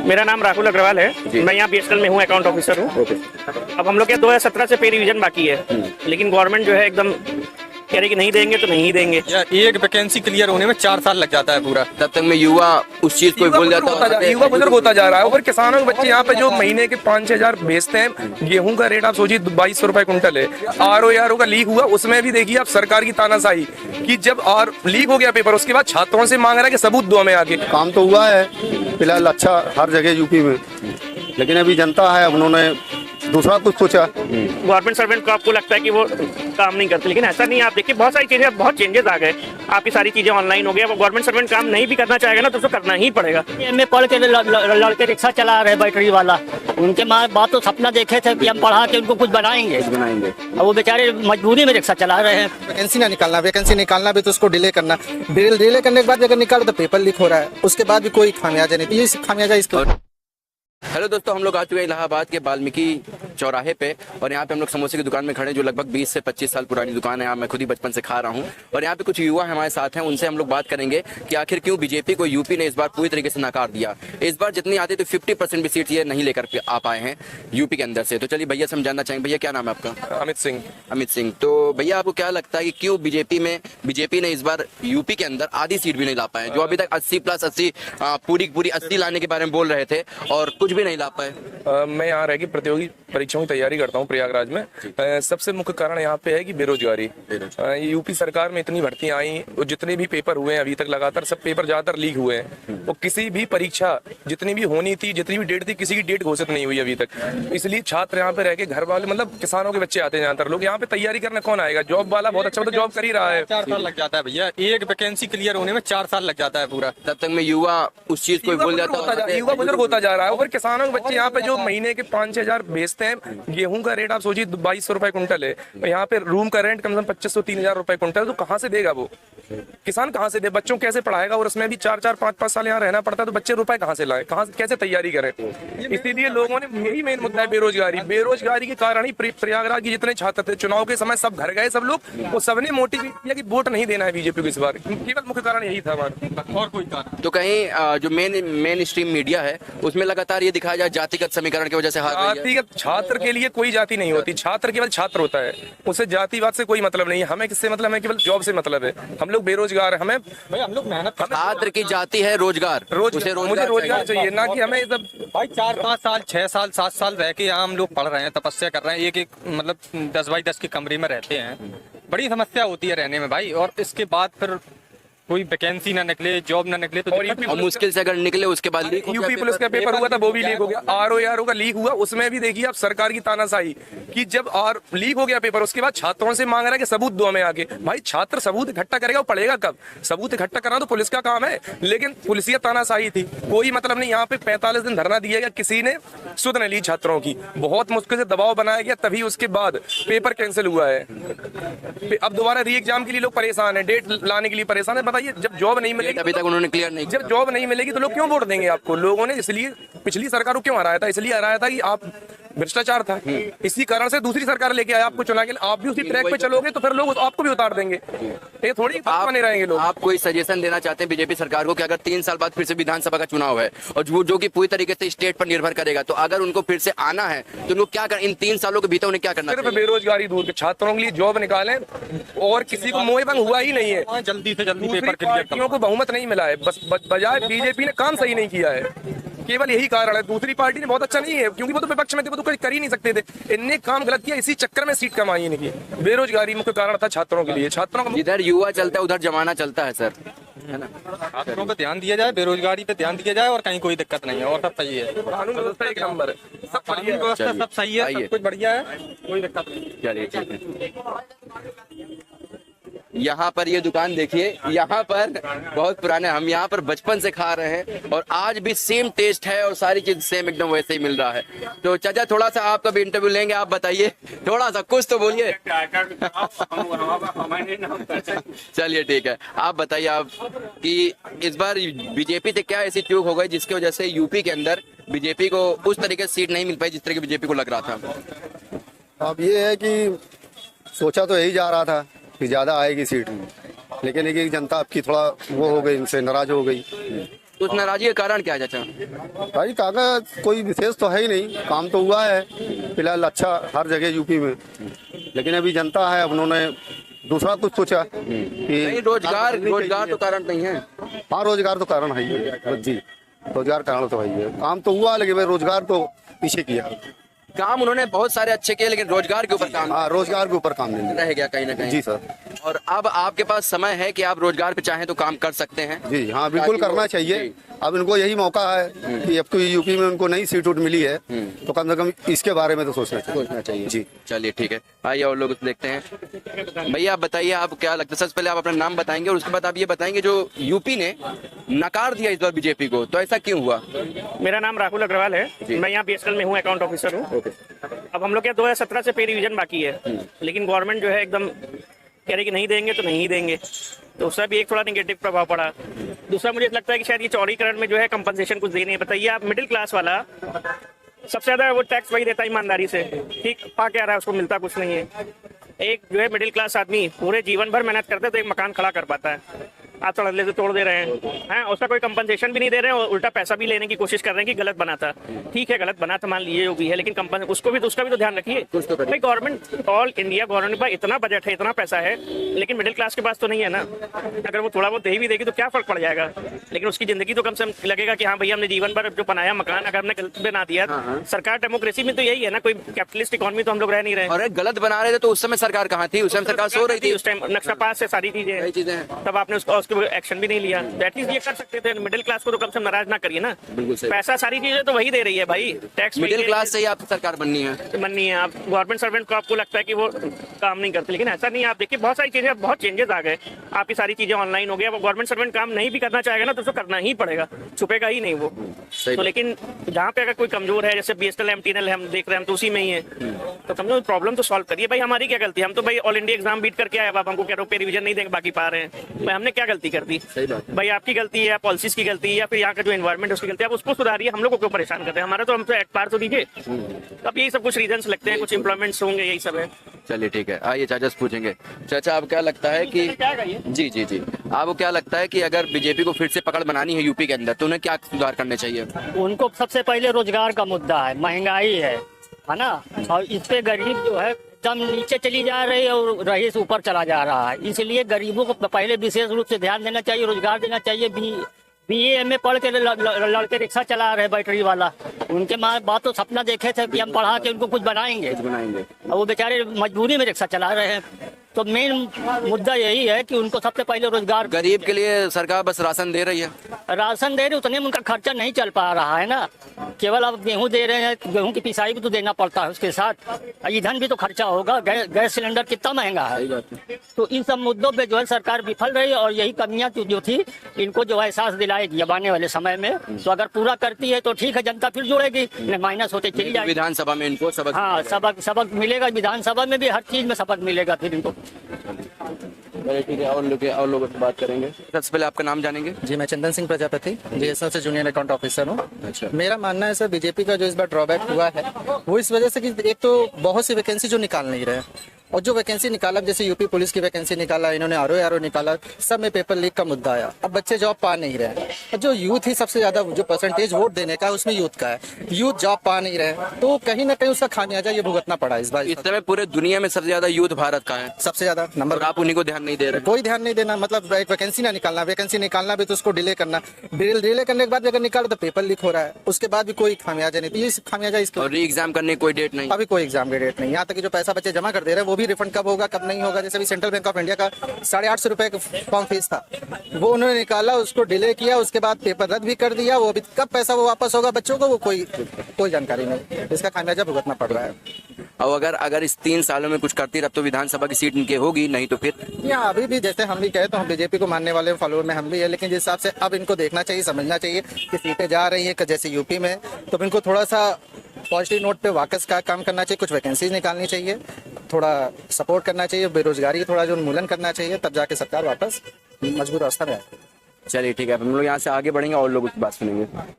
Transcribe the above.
मेरा नाम राहुल अग्रवाल है। मैं यहाँ बीएसएनएल में हूँ, अकाउंट ऑफिसर हूँ। अब हम लोग के 2017 से पे रिवीजन बाकी है, लेकिन गवर्नमेंट जो है एकदम कह रही कि नहीं देंगे तो नहीं देंगे। एक वैकेंसी क्लियर होने में 4 साल लग जाता है पूरा। तब तक में युवा उस चीज को भूल जाता है, युवा बुजुर्ग होता जा रहा है। और किसानों के बच्चे यहाँ पे जो महीने के 5-6 हजार बेचते हैं, गेहूं का रेट आप सोचिए 2200 रुपए कुंटल है। आरओ का लीक हुआ, उसमें भी देखिए आप सरकार की तानाशाही कि जब लीक हो गया पेपर, उसके बाद छात्रों से मांग रहा है कि सबूत दो हमें आगे। काम तो हुआ है फिलहाल अच्छा हर जगह यूपी में, लेकिन अभी जनता है उन्होंने दूसरा कुछ सोचा। गवर्नमेंट सर्वेंट को आपको लगता है कि वो काम नहीं करते, लेकिन ऐसा नहीं है। आप देखिए बहुत सारी चीजें, बहुत चेंजेस आ गए, आपकी सारी चीजें ऑनलाइन हो गई। अब गवर्नमेंट सर्वेंट काम नहीं भी करना चाहेगा ना तो उसको करना ही पड़ेगा। एमए पढ़ के लड़के रिक्शा चला रहे बैटरी वाला, उनके माँ बाप तो सपना देखे थे कि हम पढ़ा के उनको कुछ बनाएंगे, और वो बेचारे मजबूरी में रिक्शा चला रहे हैं। वैकेंसी निकालना भी तो उसको डिले करना, डिले करने के बाद अगर निकालो तो पेपर लीक हो रहा है, उसके बाद भी कोई खामियाजा नहीं। तो ये खामियाजा इसको। हेलो दोस्तों, हम लोग आ चुके हैं इलाहाबाद के वाल्मीकि चौराहे पे, और यहाँ पे हम लोग समोसे की दुकान में खड़े हैं, जो लगभग 20 से 25 साल पुरानी दुकान है। यहाँ मैं खुद ही बचपन से खा रहा हूँ, और यहाँ पे कुछ युवा हमारे साथ हैं। उनसे हम लोग बात करेंगे कि आखिर क्यों बीजेपी को यूपी ने इस बार पूरी तरीके से नकार दिया। इस बार जितनी आती तो 50% भी सीट ये नहीं लेकर आ पाए हैं यूपी के अंदर से। तो चलिए भैया से हम जानना चाहेंगे। भैया क्या नाम है आपका? अमित सिंह। तो भैया आपको क्या लगता है कि क्यों बीजेपी ने इस बार यूपी के अंदर आधी सीट भी नहीं ला पाए? जो अभी तक 80+80 पूरी 80 लाने के बारे में बोल रहे थे और कुछ भी नहीं ला पाए। मैं यहाँ रह के प्रतियोगी परीक्षाओं की तैयारी करता हूँ प्रयागराज में। सबसे मुख्य कारण यहाँ पे है कि बेरोजगारी। यूपी सरकार में इतनी भर्तियां आई और जितने भी पेपर हुए हैं अभी तक लगातार सब पेपर ज्यादातर लीक हुए हैं। और किसी भी परीक्षा जितनी भी होनी थी, जितनी भी डेट थी, किसी की डेट घोषित नहीं हुई अभी तक। इसलिए छात्र यहाँ पे रह के घर वाले, मतलब किसानों के बच्चे आते हैं ज्यादातर लोग यहाँ पे तैयारी करने। कौन आएगा? जॉब वाला बहुत अच्छा, तो जॉब कर ही रहा है। 4 साल लग जाता है भैया, एक वैकेंसी क्लियर होने में 4 साल लग जाता है पूरा। तब तक में युवा उस चीज को भूल जाता है, युवा बुजुर्ग होता जा रहा है। और किसानों के बच्चे यहाँ पे जो महीने के 5-6 हजार बेचते हैं, गेहूं का रेट आप सोचिए 2200 रुपए कुंटल है। यहाँ पे रूम का रेंट कम से कम 2500-3000 रुपए कुंटल। तो कहाँ से देगा वो किसान? कहाँ से दे? बच्चों कैसे पढ़ाएगा? और उसमें भी 4-4, 5-5 साल यहाँ रहना पड़ता है। तो बच्चे रुपए कहाँ से लाए? कहाँ कैसे तैयारी करें? इसीलिए लोगों ने, यही मेन मुद्दा है बेरोजगारी के कारण ही प्रयागराज के जितने छात्र थे चुनाव के समय सब घर गए, सब लोग, वो सबने मोटिवेट किया कि वोट नहीं देना है बीजेपी को इस बार। केवल मुख्य कारण यही था हमारा, और कोई कारण। तो कहीं जो मेन स्ट्रीम मीडिया है उसमें लगातार ये दिखाया जाए जातिगत समीकरण की वजह से हार गई है। जातिगत छात्र के लिए कोई जाति नहीं होती। छात्र केवल छात्र होता है, उसे जातिवाद से कोई मतलब नहीं है। हमें किससे मतलब है? केवल जॉब से मतलब है। हम लोग बेरोजगार हैं, हम लोग मेहनत। छात्र की जाति है रोजगार, मुझे रोजगार चाहिए, ना कि हमें सब भाई 4-5 साल 6 साल 7 साल रह के यहाँ हम लोग पढ़ रहे हैं, तपस्या कर रहे हैं। एक मतलब 10x10 के कमरे में रहते हैं। बड़ी समस्या होती है रहने में भाई, और इसके बाद फिर कोई वैकेंसी ना निकले, जॉब ना निकले तो और मुश्किल से अगर निकले उसके बाद यूपी पुलिस का पेपर हुआ था, वो भी लीक हो गया। आरओ का लीक हुआ, उसमें भी देखिए आप सरकार की तानाशाही कि जब लीक हो गया पेपर, उसके बाद छात्रों से मांग रहा है कि सबूत दो हमें आगे। भाई छात्र सबूत इकट्ठा करेगा, वो पढ़ेगा कब? सबूत इकट्ठा करना तो पुलिस का काम है, लेकिन पुलिसिया तानाशाही थी। कोई मतलब नहीं। यहाँ पे 45 दिन धरना दिया गया, किसी ने सुध नहीं ली छात्रों की। बहुत मुश्किल से दबाव बनाया गया, तभी उसके बाद पेपर कैंसिल हुआ है। अब दोबारा री एग्जाम के लिए लोग परेशान है, डेट लाने के लिए परेशान है। बताइए, जब जॉब नहीं मिलेगी, अभी तक उन्होंने क्लियर नहीं, जब जॉब नहीं मिलेगी तो लोग क्यों वोट देंगे आपको? लोगों ने इसलिए पिछली सरकार को क्यों हराया था? इसलिए हराया था कि आप भ्रष्टाचार था। इसी कारण से दूसरी सरकार लेके आया आपको चुना के। आप भी उसी ट्रैक पे चलोगे तो फिर लोग आपको भी उतार देंगे। ये थोड़ी बने रहेंगे लोग। आप कोई सजेशन देना चाहते हैं बीजेपी सरकार को कि अगर 3 साल बाद फिर से विधानसभा का चुनाव है और जो कि पूरी तरीके से स्टेट पर निर्भर करेगा, तो अगर उनको फिर से आना है तो उनको क्या कर, इन 3 सालों के भीतर उन्हें क्या करना? सिर्फ बेरोजगारी दूर के छात्रों के लिए जॉब निकालें, और किसी को मोह भंग हुआ ही नहीं है। जल्दी से जल्दी पेपर पार्टियों को बहुमत नहीं मिला है, बस बजाय बीजेपी ने काम सही नहीं किया है। केवल यही कारण है। दूसरी पार्टी ने बहुत अच्छा नहीं है, क्योंकि वो तो विपक्ष में थे, वो तो कुछ कर ही नहीं सकते थे। इनने काम गलत किया, इसी चक्कर में सीट कमाई इनकी। बेरोजगारी मुख्य कारण था छात्रों के लिए। छात्रों का जिधर युवा चलता है उधर जमाना चलता है सर, है ना? छात्रों पे ध्यान दिया जाए, बेरोजगारी पे ध्यान दिया जाए, और कहीं कोई दिक्कत नहीं है, और सब सही है। कानून व्यवस्था एक नंबर है, सब कानून व्यवस्था सब सही है, सब कुछ बढ़िया है, कोई दिक्कत नहीं। चलिए ठीक है। यहाँ पर ये दुकान देखिए, यहाँ पर बहुत पुराने, हम यहाँ पर बचपन से खा रहे हैं और आज भी सेम टेस्ट है और सारी चीज सेम एकदम वैसे ही मिल रहा है। तो चाचा थोड़ा सा आपका भी इंटरव्यू लेंगे, आप बताइए थोड़ा सा, कुछ तो बोलिए। चलिए ठीक है, आप बताइए आप कि इस बार बीजेपी से क्या ऐसी चूक हो गई जिसकी वजह से यूपी के अंदर बीजेपी को उस तरीके से सीट नहीं मिल पाई जिस तरह की बीजेपी को लग रहा था? अब ये है कि सोचा तो यही जा रहा था कि ज्यादा आएगी सीट, लेकिन एक जनता आपकी थोड़ा वो हो गई, इनसे नाराज हो गई। तो उस नाराजगी का कारण क्या है चाचा? भाई कागज कोई विशेष तो है ही नहीं, काम तो हुआ है फिलहाल अच्छा हर जगह यूपी में, लेकिन अभी जनता है, अब उन्होंने दूसरा कुछ सोचा कि नहीं, रोजगार तो कारण नहीं है। हाँ रोजगार तो कारण है ही है जी, रोजगार कारण तो है ही है। काम तो हुआ लेकिन भाई रोजगार तो पीछे किया। काम उन्होंने बहुत सारे अच्छे किए लेकिन रोजगार के ऊपर काम हाँ रोजगार के ऊपर काम नहीं रह गया कहीं ना कहीं। जी सर। और अब आपके पास समय है कि आप रोजगार पे चाहें तो काम कर सकते हैं। जी हाँ बिल्कुल करना चाहिए। अब इनको यही मौका है कि अब तो यूपी में उनको नई सीट उठ मिली है तो कम से कम इसके बारे में तो सोचना चाहिए। जी चलिए ठीक है, आइए और लोग देखते हैं। भैया आप बताइए, आप क्या लगता है, सबसे पहले आप अपना नाम बताएंगे और उसके बाद आप ये बताएंगे जो यूपी ने नकार दिया इस बार बीजेपी को, तो ऐसा क्यों हुआ? मेरा नाम राहुल अग्रवाल है, मैं यहाँ बीएसएनएल में हूँ, अकाउंट ऑफिसर हूँ। अब हम लोग क्या 2017 से पे रिवीजन बाकी है, लेकिन गवर्नमेंट जो है एकदम कह रही कि नहीं देंगे तो नहीं ही देंगे, तो उसका भी एक थोड़ा निगेटिव प्रभाव पड़ा। दूसरा मुझे लगता है कि शायद ये चौड़ीकरण में जो है कंपनसेशन कुछ दे नहीं है। बताइए आप, मिडिल क्लास वाला सबसे ज्यादा वो टैक्स वही देता है ईमानदारी से, ठीक पा क्या रहा है, उसको मिलता कुछ नहीं है। एक जो है मिडिल क्लास आदमी पूरे जीवन भर मेहनत करते तो एक मकान खड़ा कर पाता है, आप तड़ले से तोड़ दे रहे हैं, उसका कोई कंपनसेशन भी नहीं दे रहे हैं और उल्टा पैसा भी लेने की कोशिश कर रहे हैं कि गलत बना था। ठीक है गलत बना था, मान लीजिए जो भी है, लेकिन कंपनी उसको भी तो उसका भी तो ध्यान रखिए। भाई गवर्नमेंट, ऑल इंडिया गवर्नमेंट के पास इतना बजट है, इतना पैसा है, लेकिन मिडिल क्लास के पास तो नहीं है ना। अगर वो थोड़ा बहुत दे भी देगी तो क्या फर्क पड़ जाएगा, लेकिन उसकी जिंदगी तो कम से कम लगेगा कि हाँ भैया हमने जीवन भर जो बनाया मकान अगर हमने गलत बना दिया। सरकार डेमोक्रेसी में तो यही है ना, कोई कैपिटलिस्ट इकोनॉमी तो हम लोग रह नहीं रहे। और गलत बना रहे थे तो उस समय सरकार कहाँ थी? उस समय सरकार सो रही थी, उस टाइम नक्शा पास से सारी चीजें, तब आपने उसके एक्शन भी नहीं लिया। एटलीस्ट ये कर सकते थे, मिडिल क्लास को तो कम से कम नाराज ना करिए ना। बिल्कुल सही। पैसा सारी चीजें तो वही दे रही है भाई, टैक्स मिडिल क्लास से ही आपकी सरकार बननी है। आप गवर्नमेंट सर्वेंट को आपको लगता है कि वो काम नहीं करते, लेकिन ऐसा नहीं है। आप देखिए बहुत सारी चीजें, बहुत चेंजेस आ गए, आपकी सारी चीजें ऑनलाइन हो गया। वो गवर्नमेंट सर्वेंट काम नहीं भी करना चाहेगा ना तो उसको करना ही पड़ेगा, छुपेगा ही नहीं वो तो। लेकिन जहाँ पे अगर कोई कमजोर है, जैसे बीएसएनएल एमटीएनएल हम देख रहे हैं, हम तो उसी में ही है, तो कम से कम प्रॉब्लम तो सॉल्व करिए भाई। हमारी क्या गलती है? हम तो भाई ऑल इंडिया एग्जाम बीट करके आए, अब हमको कह रहे हो पे रिवीजन नहीं देंगे, बाकी पा रहे हैं। भाई हमने क्या गलती कर दी? भाई आपकी गलती है, पॉलिसीज की गलती है, या फिर यहाँ का जो एनवायरमेंट उसकी गलती है, आप उसको सुधारिए। हम लोग को क्यों परेशान करते हैं? हमारा तो हमसे एक्ट पार तो दीजिए। अब यही सब कुछ रीजंस लगते हैं, कुछ इंप्लॉयमेंट्स होंगे, यही सब है। चलिए ठीक है, आइए चाचा से पूछेंगे। चाचा आप क्या लगता है कि जी जी जी आपको क्या लगता है कि अगर बीजेपी को फिर से पकड़ बनानी है यूपी के अंदर तो उन्हें क्या सुधार करने चाहिए? उनको सबसे पहले रोजगार का मुद्दा है, महंगाई है ना, और इस पे गरीब जो है एकदम नीचे चली जा रही है और रईस ऊपर चला जा रहा है। इसलिए गरीबों को पहले विशेष रूप से ध्यान देना चाहिए, रोजगार देना चाहिए। BA MA पढ़ के लड़के रिक्शा चला रहे बैटरी वाला, उनके माँ बाप तो सपना देखे थे कि हम पढ़ा के उनको कुछ बनाएंगे, और वो बेचारे मजबूरी में रिक्शा चला रहे हैं। तो मेन मुद्दा यही है कि उनको सबसे पहले रोजगार। गरीब के लिए सरकार बस राशन दे रही है, राशन दे रही, उतने में उनका खर्चा नहीं चल पा रहा है ना। केवल अब गेहूं दे रहे हैं, गेहूं की पिसाई भी तो देना पड़ता है, उसके साथ ईंधन भी तो खर्चा होगा, गैस सिलेंडर कितना महंगा है। तो इन सब मुद्दों पे जो है सरकार विफल रही, और यही कमियां जो थी इनको जो है एहसास दिलाएगी अब आने वाले समय में। तो अगर पूरा करती है तो ठीक है, जनता फिर जुड़ेगी, माइनस होते चली जाएगी। विधानसभा में इनको सबक, हाँ सबक मिलेगा, विधानसभा में भी हर चीज में सबक मिलेगा फिर इनको। ठीक है, और लोगों से बात करेंगे। सबसे पहले आपका नाम जानेंगे। जी मैं चंदन सिंह प्रजापति, बीएसएनएल से जूनियर अकाउंट ऑफिसर हूँ। अच्छा। मेरा मानना है सर, बीजेपी का जो इस बार ड्रॉबैक हुआ है वो इस वजह से कि एक तो बहुत सी वैकेंसी जो निकाल नहीं रहे, और जो वैकेंसी निकाला, जैसे यूपी पुलिस की वैकेंसी निकाला, इन्होंने आरओ निकाला, सब में पेपर लीक का मुद्दा आया। अब बच्चे जॉब पा नहीं रहे, और जो यूथ ही सबसे ज्यादा जो परसेंटेज वोट देने का उसमें यूथ का है, यूथ जॉब पा नहीं रहे, तो कहीं ना कहीं उसका खामियाजा ये भुगतना पड़ा इस बार। इस समय पूरे दुनिया में सबसे ज्यादा यूथ भारत का है, सबसे ज्यादा नंबर। आप उन्हीं को ध्यान नहीं दे रहे। कोई ध्यान नहीं देना, मतलब एक वैकेंसी ना निकालना, वैकेंसी निकालना भी तो उसको डिले करना, डिले करने के बाद अगर निकालो तो पेपर लीक हो रहा है, उसके बाद भी कोई खामियाजा नहीं। तो ये खामियाजा इसका, और री एग्जाम करने की कोई डेट नहीं, अभी कोई एग्जाम की डेट नहीं। यहाँ तक कि जो पैसा बच्चे जमा कर दे रहे हैं वो भी रिफंड कब होगा कब नहीं होगा। जैसे भी सेंट्रल बैंक ऑफ इंडिया का 850 रुपए का फॉर्म फीस था, वो उन्होंने निकाला, उसको डिले किया, उसके बाद पेपर रद्द भी कर दिया। वो अभी कब पैसा वो वापस होगा बच्चों को, वो कोई जानकारी नहीं। इसका खामियाजा भुगतना पड़ रहा है। और अगर इस 3 सालों में कुछ करती रह तो विधानसभा की सीट इनके होगी, नहीं तो फिर यहाँ अभी भी जैसे हम भी कहे तो हम बीजेपी को मानने वाले फॉलोअर में हम भी है, लेकिन जिस हिसाब से अब इनको देखना चाहिए, समझना चाहिए कि सीटें जा रही हैं जैसे यूपी में, तो इनको थोड़ा सा पॉजिटिव नोट पे वापस का काम करना चाहिए, कुछ वैकेंसीज निकालनी चाहिए, थोड़ा सपोर्ट करना चाहिए, बेरोजगारी थोड़ा जो उन्मूलन करना चाहिए, तब जाके सरकार वापस मजबूत अवस्था में आए। चलिए ठीक है, हम लोग यहाँ से आगे बढ़ेंगे और लोग बात सुनेंगे।